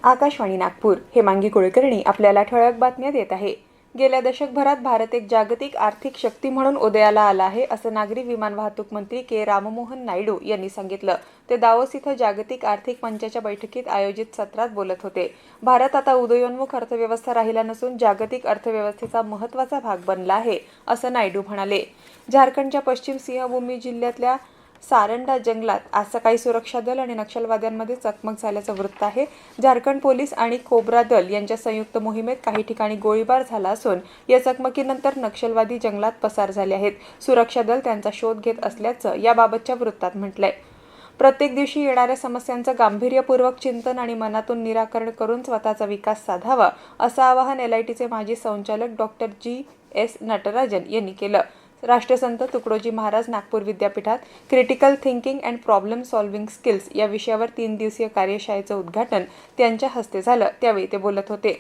आकाशवाणी नागपूर हेमांगी कुलकर्णी आपल्याला ठळक बातम्या देत आहे। गेल्या दशकभरात भारत एक जागतिक आर्थिक शक्ती म्हणून उदयाला आला आहे असं नागरी विमान वाहतूक मंत्री के राममोहन नायडू यांनी सांगितलं। ते दावोस इथं जागतिक आर्थिक मंचाच्या बैठकीत आयोजित सत्रात बोलत होते। भारत आता उदयोन्मुख अर्थव्यवस्था राहिला नसून जागतिक अर्थव्यवस्थेचा महत्त्वाचा भाग बनला आहे असं नायडू म्हणाले। झारखंडच्या पश्चिम सिंहभूमी जिल्ह्यातल्या सारंडा जंगलात आज सकाळी सुरक्षा दल आणि नक्षलवाद्यांमध्ये चकमक झाल्याचं वृत्त आहे। झारखंड पोलीस आणि कोब्रा दल यांच्या संयुक्त मोहिमेत काही ठिकाणी गोळीबार झाला असून या चकमकीनंतर नक्षलवादी जंगलात पसार झाले आहेत। सुरक्षा दल त्यांचा शोध घेत असल्याचं याबाबतच्या वृत्तात म्हटलंय। प्रत्येक दिवशी येणाऱ्या समस्यांचं गांभीर्यपूर्वक चिंतन आणि मनातून निराकरण करून स्वतःचा विकास साधावा असं आवाहन LITचे माजी संचालक डॉक्टर GS नटराजन यांनी केलं। राष्ट्रसंत तुकडोजी महाराज नागपूर विद्यापीठात critical thinking and problem solving skills या विषयावर 3 दिवसीय कार्यशाळेचं उद्घाटन त्यांच्या हस्ते झालं, त्यावेळी ते बोलत होते।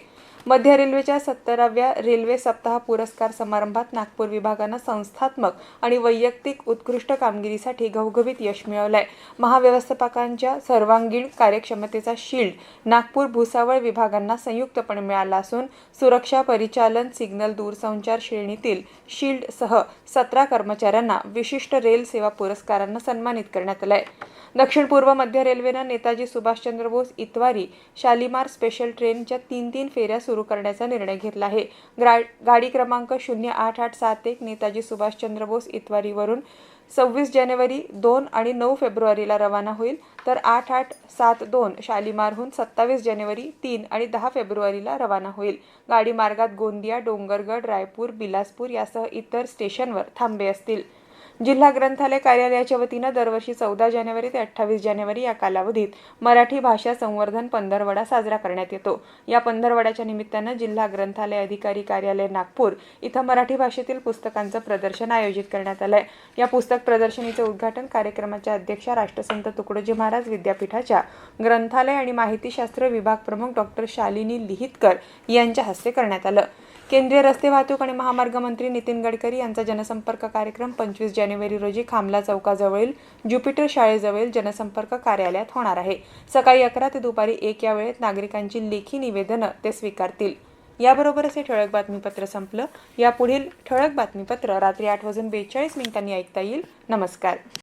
मध्य रेल्वेच्या 17व्या रेल्वे सप्ताह पुरस्कार समारंभात नागपूर विभागानं संस्थात्मक आणि वैयक्तिक उत्कृष्ट कामगिरीसाठी घवघवीत यश मिळवलंय। महाव्यवस्थापकांच्या सर्वांगीण कार्यक्षमतेचा शील्ड नागपूर भुसावळ विभागांना संयुक्तपणे मिळाला असून सुरक्षा, परिचालन, सिग्नल, दूरसंचार श्रेणीतील शील्डसह 17 कर्मचाऱ्यांना विशिष्ट रेल सेवा पुरस्कारांना सन्मानित करण्यात आलंय। दक्षिण पूर्व मध्य रेल्वेनं नेताजी सुभाषचंद्र बोस इतवारी शालिमार स्पेशल ट्रेनच्या 3 फेऱ्या सुरू करण्याचा निर्णय घेतला आहे। गाडी क्रमांक 08871 नेताजी सुभाषचंद्र बोस इतवारीवरून 26 जानेवारी 2 आणि 9 फेब्रुवारीला रवाना होईल, तर 8872 शालिमारहून 27 जानेवारी 3 आणि 10 फेब्रुवारीला रवाना होईल। गाडी मार्गात गोंदिया, डोंगरगड, रायपूर, बिलासपूर यासह इतर स्टेशनवर थांबे असतील। जिल्हा ग्रंथालय कार्यालयाच्या वतीनं दरवर्षी 14 जानेवारी ते 28 जानेवारी या कालावधीत मराठी भाषा संवर्धन पंधरवडा साजरा करण्यात येतो। या पंधरवड्याच्या निमित्तानं जिल्हा ग्रंथालय अधिकारी कार्यालय नागपूर इथं मराठी भाषेतील पुस्तकांचं प्रदर्शन आयोजित करण्यात आलंय। या पुस्तक प्रदर्शनीचे उद्घाटन कार्यक्रमाच्या अध्यक्षा राष्ट्रसंत तुकडोजी महाराज विद्यापीठाच्या ग्रंथालय आणि माहितीशास्त्र विभाग प्रमुख डॉक्टर शालिनी लिहितकर यांच्या हस्ते करण्यात आलं। केंद्रीय रस्ते वाहतूक आणि महामार्ग मंत्री नितीन गडकरी यांचा जनसंपर्क कार्यक्रम 25 जानेवारी रोजी खामला चौकाजवळील ज्युपिटर शाळेजवळील जनसंपर्क कार्यालयात होणार आहे। सकाळी 11 ते दुपारी 1 या वेळेत नागरिकांची लेखी निवेदनं ते स्वीकारतील। याबरोबरच हे ठळक बातमीपत्र संपलं। यापुढील ठळक बातमीपत्र रात्री 8:42 ऐकता येईल। नमस्कार।